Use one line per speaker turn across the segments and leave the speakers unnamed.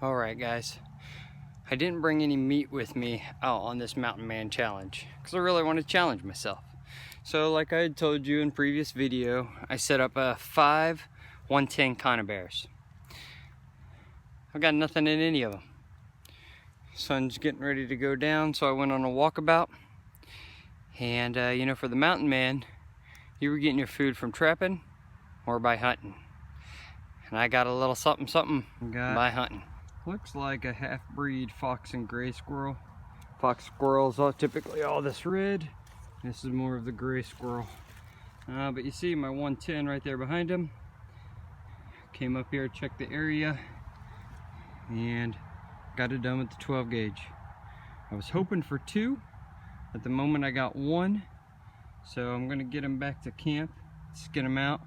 Alright guys, I didn't bring any meat with me out on this mountain man challenge because I really want to challenge myself. So like I had told you in previous video, I set up 5 110 conibears. I've got nothing in any of them. Sun's getting ready to go down, so I went on a walkabout. And you know, for the mountain man, you were getting your food from trapping or by hunting. And I got a little something by hunting. Looks like a half-breed fox and gray squirrel. Fox squirrels are typically all this red. This is more of the gray squirrel. But you see my 110 right there behind him. Came up here, checked the area, and got it done with the 12 gauge. I was hoping for 2. At the moment I got 1. So I'm gonna get him back to camp, skin him out.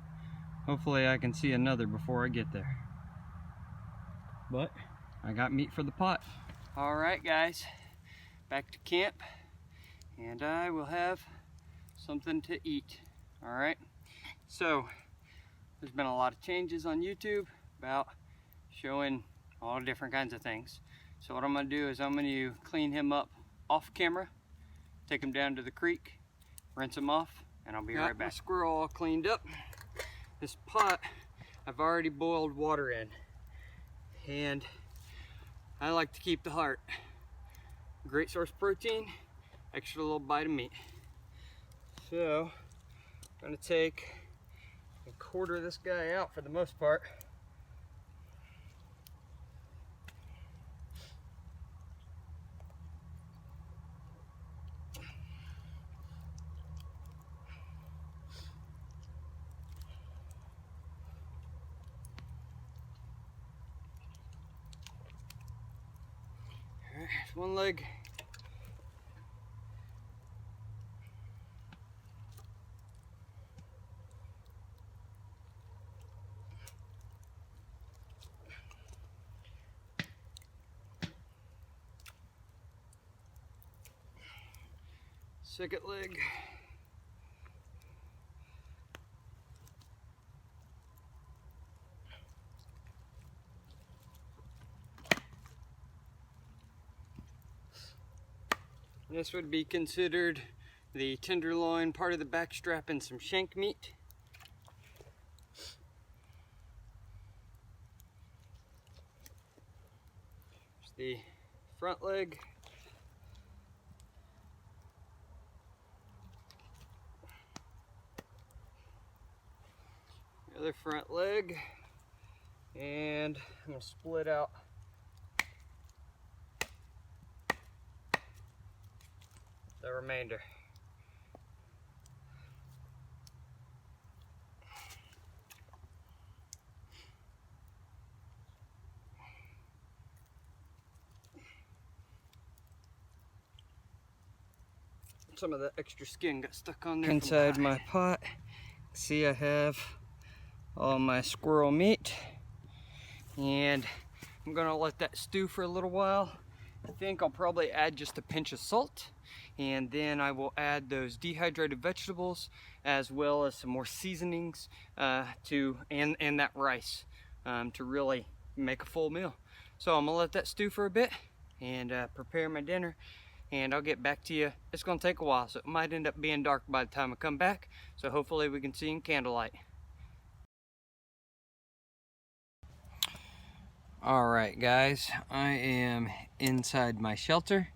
Hopefully I can see another before I get there. But I got meat for the pot. All right guys, back to camp, and I will have something to eat. All right, so there's been a lot of changes on YouTube about showing all different kinds of things. So what I'm gonna do is I'm gonna clean him up off camera, take him down to the creek, rinse him off, and I'll be right back. My squirrel all cleaned up. This pot I've already boiled water in, and I like to keep the heart. Great source of protein, extra little bite of meat. So I'm gonna take and quarter this guy out for the most part. Here's one leg. Second leg. This would be considered the tenderloin, part of the back strap, and some shank meat. There's the front leg. The other front leg. And I'm going to split out the remainder. Some of the extra skin got stuck on there. Inside my pot, see I have all my squirrel meat, and I'm gonna let that stew for a little while. I think I'll probably add just a pinch of salt, and then I will add those dehydrated vegetables as well as some more seasonings and that rice to really make a full meal. So I'm gonna let that stew for a bit and prepare my dinner, and I'll get back to you. It's gonna take a while, so it might end up being dark by the time I come back, so hopefully we can see in candlelight. Alright guys, I am inside my shelter.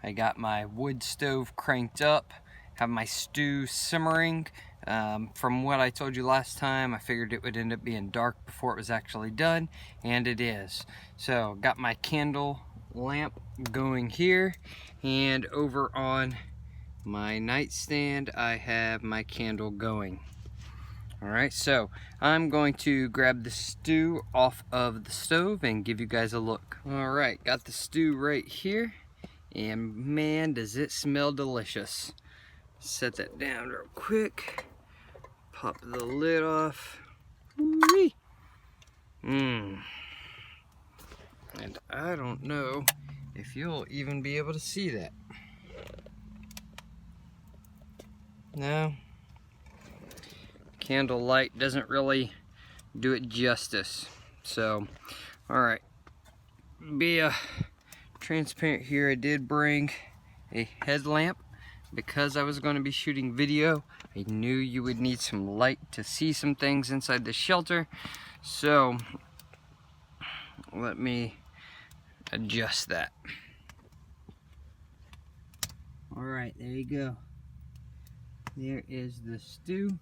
I got my wood stove cranked up, have my stew simmering. From what I told you last time, I figured it would end up being dark before it was actually done, and it is. So got my candle lamp going here, and over on my nightstand I have my candle going. Alright, so I'm going to grab the stew off of the stove and give you guys a look. Alright, got the stew right here, and man does it smell delicious. Set that down real quick, pop the lid off. Whee! And I don't know if you'll even be able to see that. No? Candlelight doesn't really do it justice. So, alright. be transparent here, I did bring a headlamp because I was going to be shooting video. I knew you would need some light to see some things inside the shelter, so let me adjust that. Alright, there you go. There is the stew.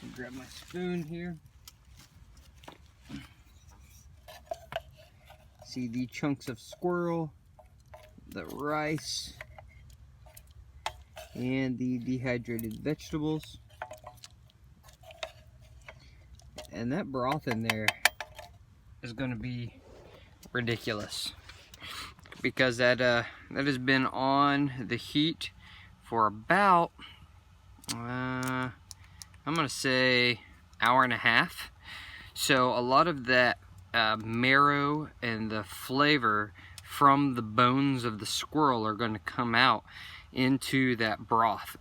I'll grab my spoon here. See the chunks of squirrel, the rice, and the dehydrated vegetables. And that broth in there is going to be ridiculous because that has been on the heat for about I'm going to say hour and a half. So a lot of that marrow and the flavor from the bones of the squirrel are going to come out into that broth.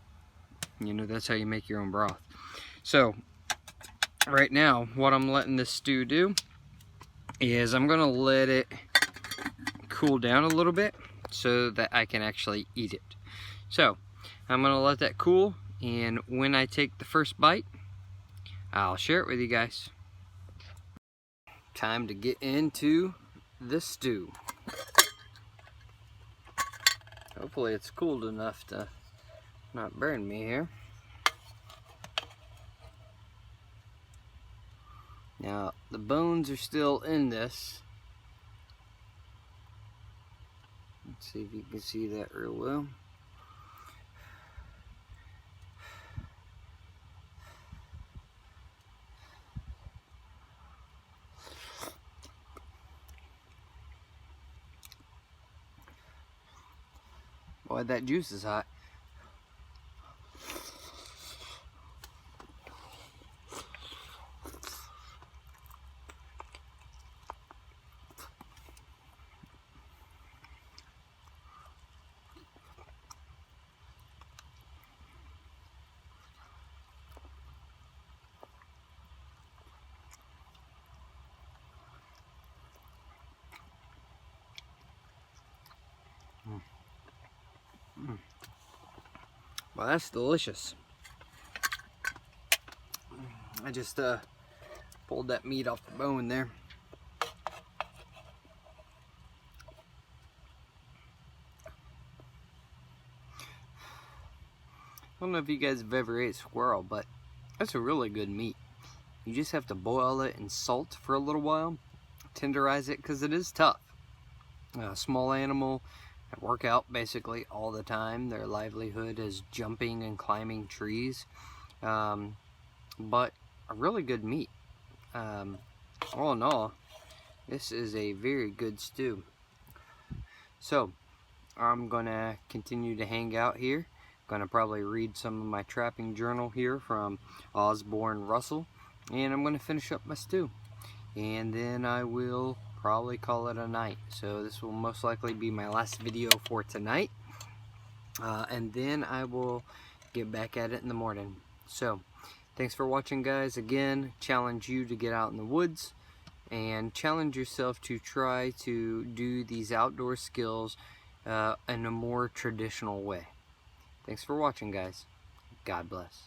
You know, that's how you make your own broth. So right now what I'm letting this stew do is I'm going to let it cool down a little bit so that I can actually eat it. So I'm going to let that cool, and when I take the first bite, I'll share it with you guys. Time to get into the stew. Hopefully it's cooled enough to not burn me here. Now the bones are still in this. Let's see if you can see that real well. Boy, that juice is hot. Well, that's delicious. I just pulled that meat off the bone there. I don't know if you guys have ever ate squirrel, but that's a really good meat. You just have to boil it in salt for a little while, tenderize it, because it is tough. A small animal that work out basically all the time. Their livelihood is jumping and climbing trees, but a really good meat. All in all, this is a very good stew. So I'm gonna continue to hang out here. Gonna probably read some of my trapping journal here from Osborne Russell, and I'm gonna finish up my stew, and then I will probably call it a night. So this will most likely be my last video for tonight, and then I will get back at it in the morning. So thanks for watching, guys. Again, challenge you to get out in the woods and challenge yourself to try to do these outdoor skills in a more traditional way. Thanks for watching, guys. God bless.